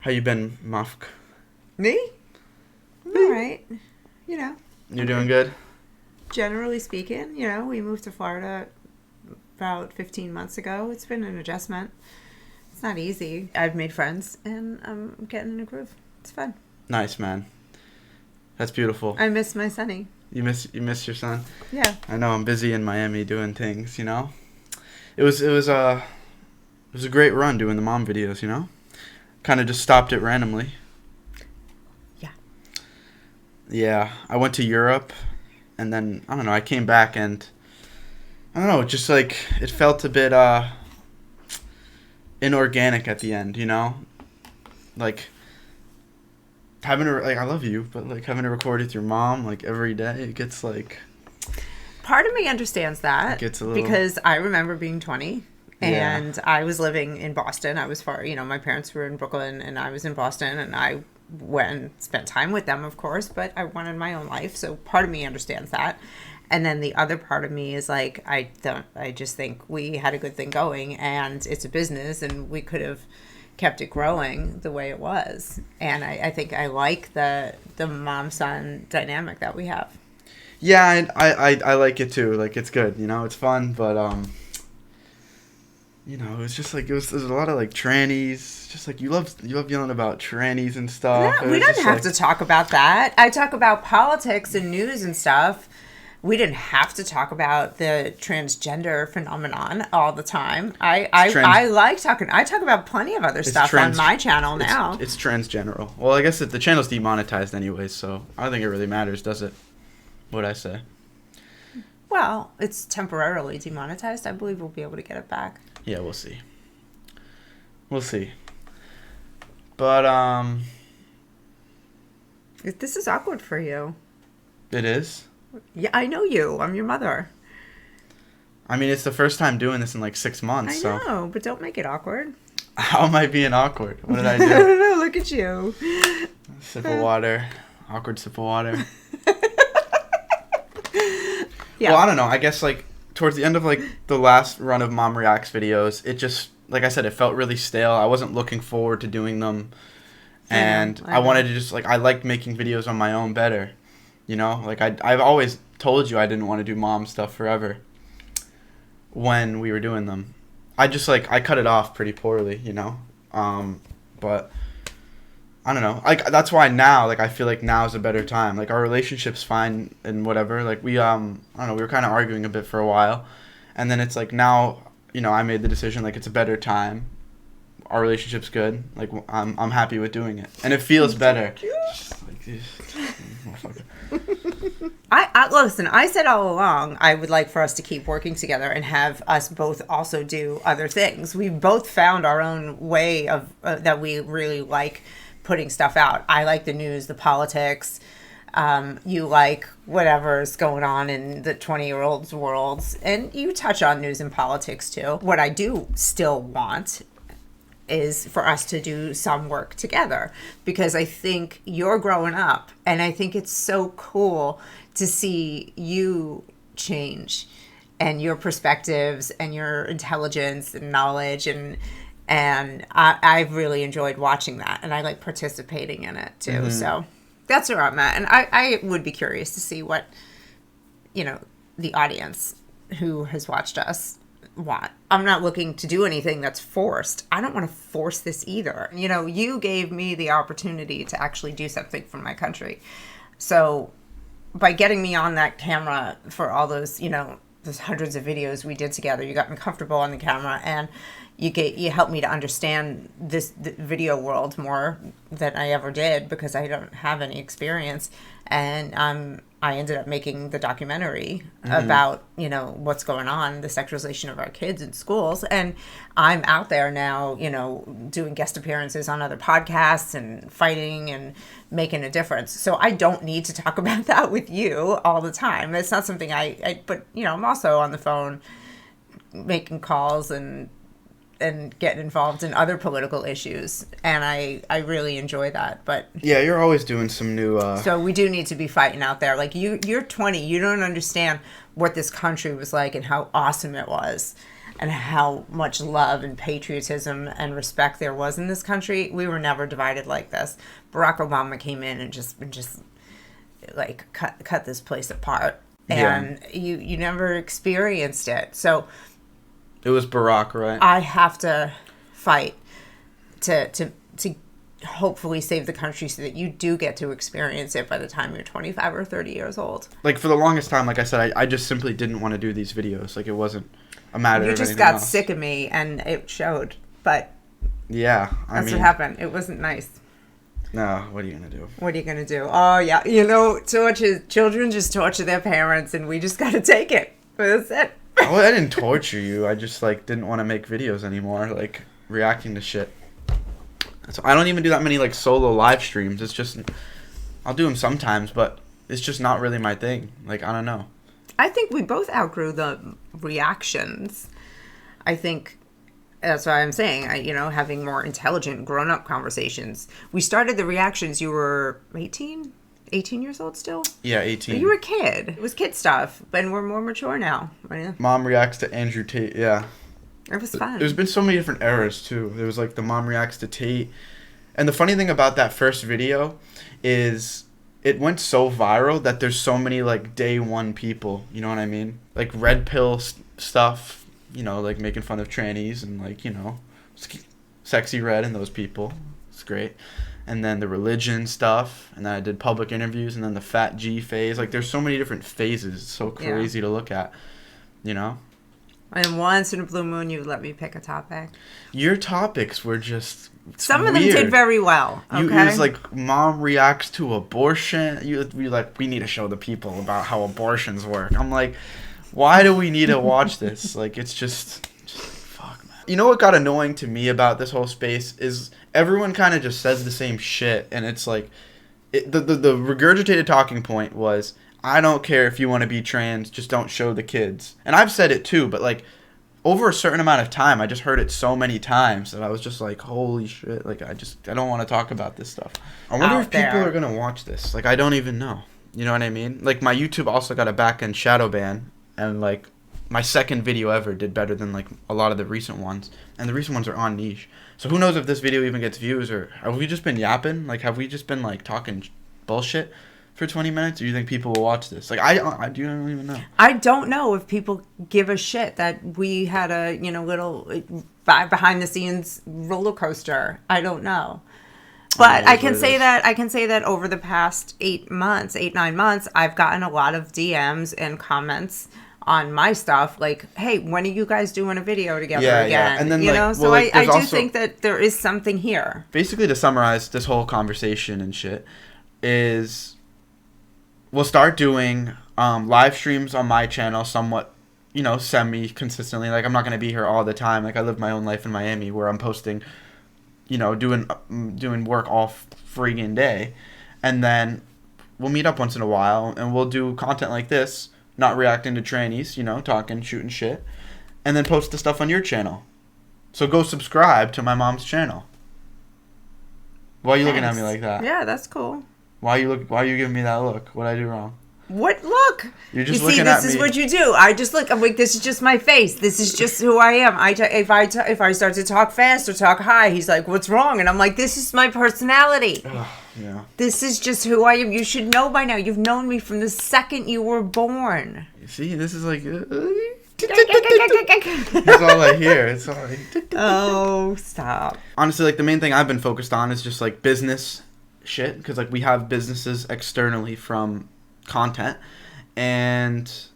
How you been, Mafk? Me? I'm all right. You know, You doing good? generally speaking, we moved to Florida about 15 months ago. It's been an adjustment. It's not easy. I've made friends and I'm getting in a groove. It's fun. Nice, man. That's beautiful. I miss my Sonny. You miss your son? Yeah. I know I'm busy in Miami doing things. It was a great run doing the mom videos. Kind of just stopped it randomly. Yeah. Yeah, I went to Europe and then I don't know, I came back and I don't know, just like it felt a bit inorganic at the end. Like I love you, but like having to record with your mom like every day, it gets like Part of me understands that gets a little because I remember being 20 yeah. and I was living in Boston. I was my parents were in Brooklyn and I was in Boston and I went and spent time with them, of course, but I wanted my own life. So part of me understands that. And then the other part of me is like, I just think we had a good thing going and it's a business and we could have kept it growing the way it was. And I think I like the mom son dynamic that we have. Yeah, and I like it too. Like it's good, it's fun, but it was just like there's a lot of like trannies. Just like you love yelling about trannies and stuff. No, we don't have to talk about that. I talk about politics and news and stuff. We didn't have to talk about the transgender phenomenon all the time. I like talking. I talk about plenty of other stuff on my channel now. It's transgeneral. Well, I guess the channel's demonetized anyways, so I don't think it really matters, does it? What I say? Well, it's temporarily demonetized. I believe we'll be able to get it back. Yeah, we'll see. We'll see. But This is awkward for you. it is. Yeah, I know you. I'm your mother. I mean, it's the first time doing this in like 6 months. I know, but don't make it awkward. How am I being awkward? What did I I do? don't know. Look at you. Sip of water. Awkward sip of water. Yeah. Well, I don't know. I guess like towards the end of like the last run of Mom Reacts videos, it just, like I said, it felt really stale. I wasn't looking forward to doing them. And I wanted to just like, I liked making videos on my own better. Like I've always told you I didn't want to do mom stuff forever when we were doing them. I just like, I cut it off pretty poorly. But I don't know. Like that's why now, like I feel like now is a better time. Like our relationship's fine and whatever. Like we I don't know, we were kind of arguing a bit for a while. And then it's like now, I made the decision like it's a better time. Our relationship's good. Like I'm happy with doing it. And it feels better. Just like this. I listen. I said all along I would like for us to keep working together and have us both also do other things. We've both found our own way of that we really like putting stuff out. I like the news, the politics. You like whatever's going on in the 20-year-olds' worlds, and you touch on news and politics too. What I do still want is for us to do some work together because I think you're growing up and I think it's so cool to see you change and your perspectives and your intelligence and knowledge and I've really enjoyed watching that and I like participating in it too. Mm-hmm. So that's where I'm at. And I would be curious to see what, the audience who has watched us want. I'm not looking to do anything that's forced. I don't want to force this either. You gave me the opportunity to actually do something for my country. So by getting me on that camera for all those, those hundreds of videos we did together, you got me comfortable on the camera and you helped me to understand the video world more than I ever did because I don't have any experience. And I ended up making the documentary about, what's going on, the sexualization of our kids in schools. And I'm out there now, doing guest appearances on other podcasts and fighting and making a difference. So I don't need to talk about that with you all the time. It's not something but, I'm also on the phone making calls and getting involved in other political issues, and I really enjoy that. But yeah, you're always doing some new so we do need to be fighting out there. Like you're 20, you don't understand what this country was like and how awesome it was. and how much love and patriotism and respect there was in this country, we were never divided like this. Barack Obama came in and just like cut this place apart, and you never experienced it. So it was Barack, right? I have to fight to hopefully save the country so that you do get to experience it by the time you're 25 or 30 years old. Like, for the longest time, like I said, I just simply didn't want to do these videos. Like, it wasn't a matter of anything else. You just got sick of me, and it showed. But yeah, that's what happened. It wasn't nice. No, what are you going to do? What are you going to do? Oh, yeah. You know, children just torture their parents, and we just got to take it. That's it. Oh, I didn't torture you. I just, like, didn't want to make videos anymore, like, reacting to shit. So I don't even do that many, like, solo live streams. It's just, I'll do them sometimes, but it's just not really my thing. Like, I don't know. I think we both outgrew the reactions. I think that's why I'm saying, having more intelligent, grown-up conversations. We started the reactions, you were 18? 18 years old still? Yeah, 18. You were a kid. It was kid stuff, but we're more mature now. Right? Mom reacts to Andrew Tate, yeah. It was fun. There's been so many different eras, too. There was, like, the Mom reacts to Tate. And the funny thing about that first video is it went so viral that there's so many, like, day one people. You know what I mean? Like, red pill stuff, like, making fun of trannies and, like, Sexy Red and those people. It's great. And then the religion stuff. And then I did public interviews. And then the Fat G phase. Like, there's so many different phases. It's so crazy to look at, And once in a blue moon, you let me pick a topic. Your topics were just some of them did very well. Okay? It was like Mom reacts to abortion. You're like, we need to show the people about how abortions work. I'm like, why do we need to watch this? Like, it's just fuck, man. You know what got annoying to me about this whole space is everyone kind of just says the same shit, and it's like, the regurgitated talking point was, I don't care if you want to be trans, just don't show the kids. And I've said it too, but like over a certain amount of time, I just heard it so many times that I was just like, holy shit, like I don't want to talk about this stuff. I wonder if people are going to watch this. Like, I don't even know. You know what I mean? Like, my YouTube also got a back-end shadow ban, and like my second video ever did better than like a lot of the recent ones. And the recent ones are on niche. So who knows if this video even gets views, or have we just been yapping? Like, have we just been like talking bullshit for 20 minutes? Or do you think people will watch this? Like, I don't even know. I don't know if people give a shit that we had a, little behind the scenes roller coaster. I don't know. But I can say that over the past 9 months, I've gotten a lot of DMs and comments on my stuff, like, hey, when are you guys doing a video together again? Yeah. And then, so I do think that there is something here. Basically, to summarize this whole conversation and shit, is we'll start doing live streams on my channel somewhat, semi-consistently. Like, I'm not going to be here all the time. Like, I live my own life in Miami where I'm posting, doing work all friggin' day. And then we'll meet up once in a while and we'll do content like this, not reacting to trannies, talking, shooting shit. And then post the stuff on your channel. So go subscribe to my mom's channel. Why are you looking at me like that? Yeah, that's cool. Why are you giving me that look? What'd I do wrong? What look? You're just looking at me. This is what you do. I just look. I'm like, this is just my face. This is just who I am. If I start to talk fast or talk high, he's like, "What's wrong?" And I'm like, "This is my personality. Yeah. This is just who I am. You should know by now. You've known me from the second you were born." You see, this is like. That's all I hear. It's all like. Oh, stop. Honestly, like, the main thing I've been focused on is just like business shit, because like we have businesses externally from content and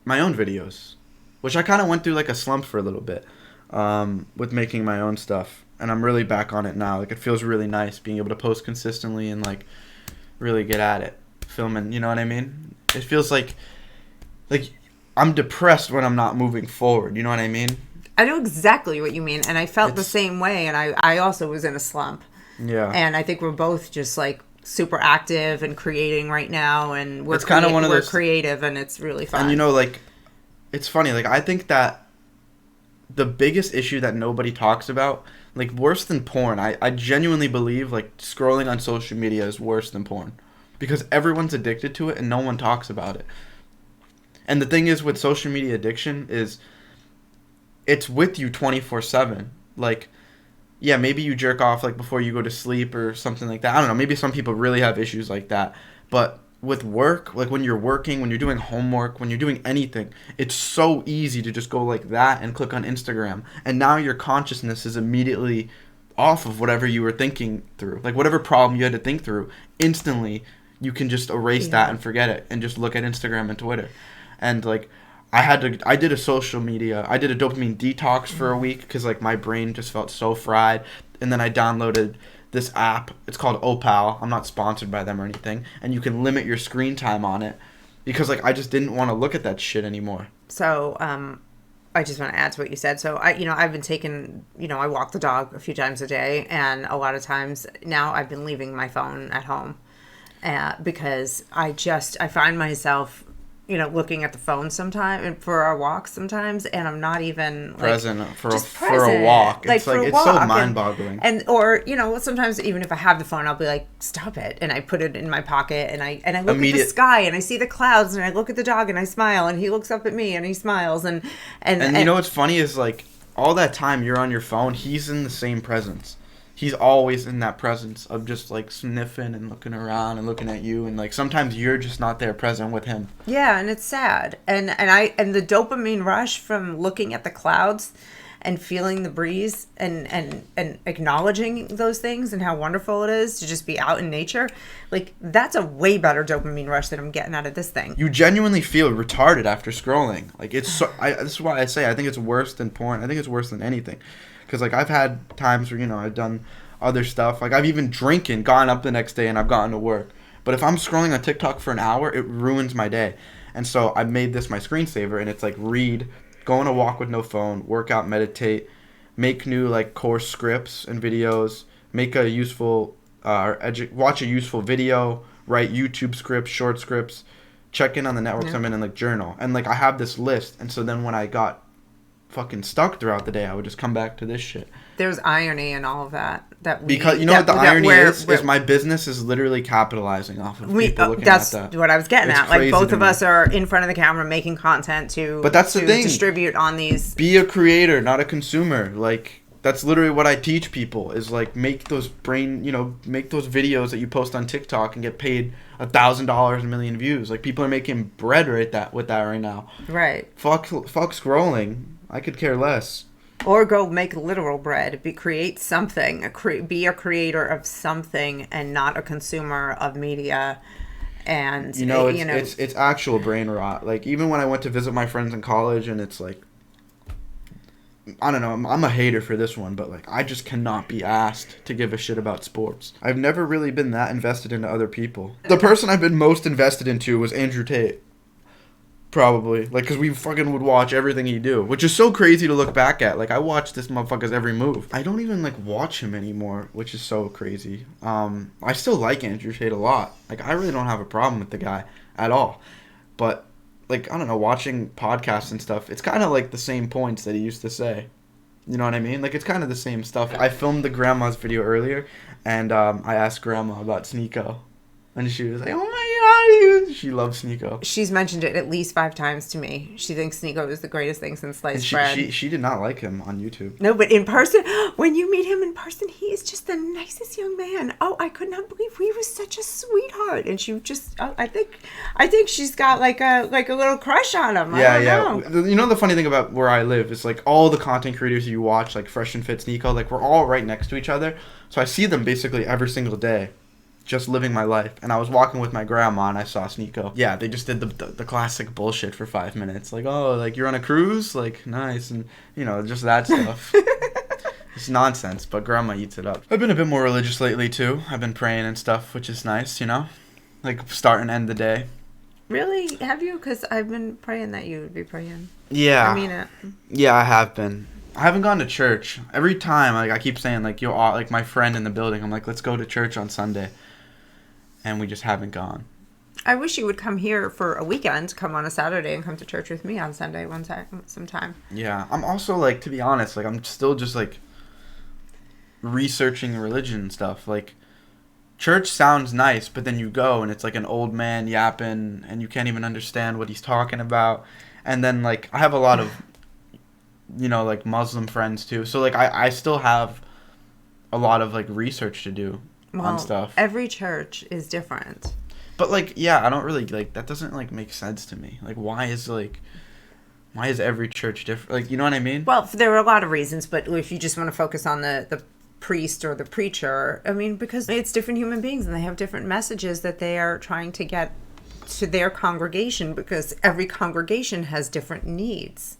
my own videos, which I kind of went through like a slump for a little bit with making my own stuff, and I'm really back on it now. Like, it feels really nice being able to post consistently and like really get at it filming, you know what I mean? It feels like I'm depressed when I'm not moving forward, you know what I mean? I know exactly what you mean, and I felt the same way, and I also was in a slump. Yeah. And I think we're both just like super active and creating right now, and we're creative, and it's really fun. And like, it's funny, like, I think that the biggest issue that nobody talks about, like, worse than porn, I genuinely believe like scrolling on social media is worse than porn, because everyone's addicted to it and no one talks about it. And the thing is with social media addiction is it's with you 24/7. Like, yeah, maybe you jerk off like before you go to sleep or something like that. I don't know. Maybe some people really have issues like that. But with work, like when you're working, when you're doing homework, when you're doing anything, it's so easy to just go like that and click on Instagram. And now your consciousness is immediately off of whatever you were thinking through. Like whatever problem you had to think through, instantly you can just erase that and forget it and just look at Instagram and Twitter. And like I did a dopamine detox for a week because like my brain just felt so fried. And then I downloaded this app. It's called Opal. I'm not sponsored by them or anything. And you can limit your screen time on it because like I just didn't want to look at that shit anymore. So, I just want to add to what you said. So I've been taking, I walk the dog a few times a day, and a lot of times now I've been leaving my phone at home, because I find myself, looking at the phone sometime and for our walks sometimes, and I'm not even like, present for a walk. It's it's so mind-boggling. Or sometimes even if I have the phone, I'll be like, stop it, and I put it in my pocket, and I look at the sky, and I see the clouds, and I look at the dog, and I smile, and he looks up at me, and he smiles, and you know what's funny is like all that time you're on your phone, he's in the same presence. He's always in that presence of just like sniffing and looking around and looking at you, and like sometimes you're just not there present with him. Yeah, and it's sad. And the dopamine rush from looking at the clouds and feeling the breeze and acknowledging those things and how wonderful it is to just be out in nature, like that's a way better dopamine rush than I'm getting out of this thing. You genuinely feel retarded after scrolling. Like it's so. This is why I say I think it's worse than porn. I think it's worse than anything. Because, like, I've had times where, I've done other stuff. Like, I've even drinking, gone up the next day, and I've gotten to work. But if I'm scrolling on TikTok for an hour, it ruins my day. And so I made this my screensaver, and it's, like, read, go on a walk with no phone, work out, meditate, make new, like, course scripts and videos, make a useful, watch a useful video, write YouTube scripts, short scripts, check in on the networks I'm in, and, like, journal. And, like, I have this list. And so then when I got fucking stuck throughout the day, I would just come back to this shit. There's irony in all of that. Because what the irony is my business is literally capitalizing off of people looking at that. That's what I was getting at. Like both of us are in front of the camera making content but that's the thing. Distribute on these. Be a creator, not a consumer. Like that's literally what I teach people is like make those videos that you post on TikTok and get paid $1,000 a million views. Like people are making bread with that right now. Right. Fuck scrolling. I could care less. Or go make literal bread. Create something. Be a creator of something and not a consumer of media. And it's actual brain rot. Like even when I went to visit my friends in college, and it's like, I don't know. I'm a hater for this one, but like I just cannot be asked to give a shit about sports. I've never really been that invested into other people. The person I've been most invested into was Andrew Tate. Probably. Like, because we fucking would watch everything he do. Which is so crazy to look back at. Like, I watch this motherfucker's every move. I don't even, like, watch him anymore, which is so crazy. I still like Andrew Tate a lot. Like, I really don't have a problem with the guy at all. But, like, I don't know, watching podcasts and stuff, it's kind of like the same points that he used to say. You know what I mean? Like, it's kind of the same stuff. I filmed the grandma's video earlier, and I asked grandma about Sneeko. And she was like, oh my God, she loves Sneeko. She's mentioned it at least 5 times to me. She thinks Sneeko is the greatest thing since sliced bread. She did not like him on YouTube. No, but in person, when you meet him in person, he is just the nicest young man. Oh, I could not believe he was such a sweetheart. And she just, I think she's got like a little crush on him. I don't know. You know the funny thing about where I live is like all the content creators you watch, like Fresh and Fit, Sneeko, like we're all right next to each other. So I see them basically every single day. Just living my life. And I was walking with my grandma and I saw Sneeko. Yeah, they just did the classic bullshit for 5 minutes. Like, oh, like you're on a cruise? Like, nice. And, just that stuff. It's nonsense, but grandma eats it up. I've been a bit more religious lately, too. I've been praying and stuff, which is nice, Like, start and end the day. Really? Have you? Because I've been praying that you would be praying. Yeah. I mean it. Yeah, I have been. I haven't gone to church. Every time, like, I keep saying, like, like, my friend in the building, I'm like, let's go to church on Sunday. And we just haven't gone. I wish you would come here for a weekend, come on a Saturday and come to church with me on Sunday sometime. Yeah. I'm also, like, to be honest, like, I'm still just, like, researching religion and stuff. Like, church sounds nice, but then you go and it's, like, an old man yapping and you can't even understand what he's talking about. And then, like, I have a lot of you know, like Muslim friends too. So like I still have a lot of like research to do on stuff. Every church is different. But like, yeah, I don't really like that. Doesn't like make sense to me. Like, why is every church different? Like, you know what I mean? Well, there are a lot of reasons, but if you just want to focus on the priest or the preacher, I mean, because it's different human beings and they have different messages that they are trying to get to their congregation, because every congregation has different needs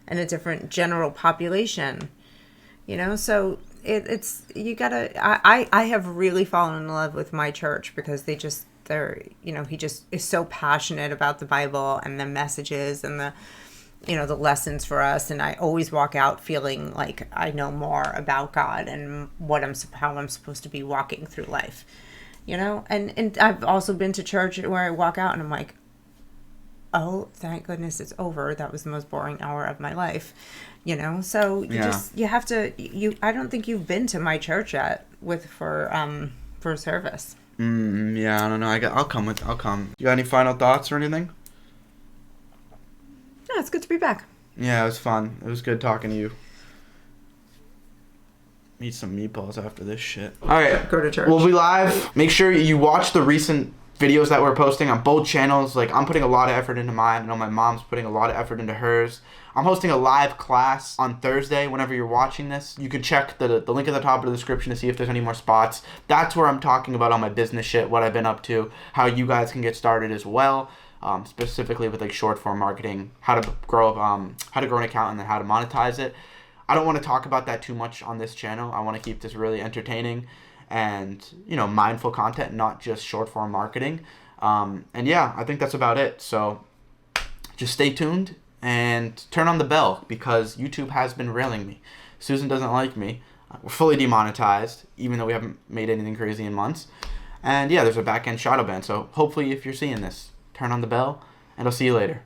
and a different general population, you know? So it's you gotta, I have really fallen in love with my church because they're, you know, he just is so passionate about the Bible and the messages and the, you know, the lessons for us. And I always walk out feeling like I know more about God and how I'm supposed to be walking through life, you know? And I've also been to church where I walk out and I'm like, oh, thank goodness it's over. That was the most boring hour of my life, you know? So you have to, I don't think you've been to my church yet for service. Yeah, I don't know. I'll come. You got any final thoughts or anything? No, it's good to be back. Yeah, it was fun. It was good talking to you. Eat some meatballs after this shit. All right. Go to church. We'll be live. Make sure you watch the recent videos that we're posting on both channels. Like, I'm putting a lot of effort into mine. I know my mom's putting a lot of effort into hers. I'm hosting a live class on Thursday whenever you're watching this. You can check the link at the top of the description to see if there's any more spots. That's where I'm talking about all my business shit, what I've been up to, how you guys can get started as well. Specifically with like short form marketing, how to grow an account and then how to monetize it. I don't want to talk about that too much on this channel. I want to keep this really entertaining and, you know, mindful content, not just short form marketing. And yeah, I think that's about it. So just stay tuned and turn on the bell because YouTube has been railing me. Susan doesn't like me. We're fully demonetized, even though we haven't made anything crazy in months. And yeah, there's a back end shadow ban. So hopefully if you're seeing this, turn on the bell, and I'll see you later.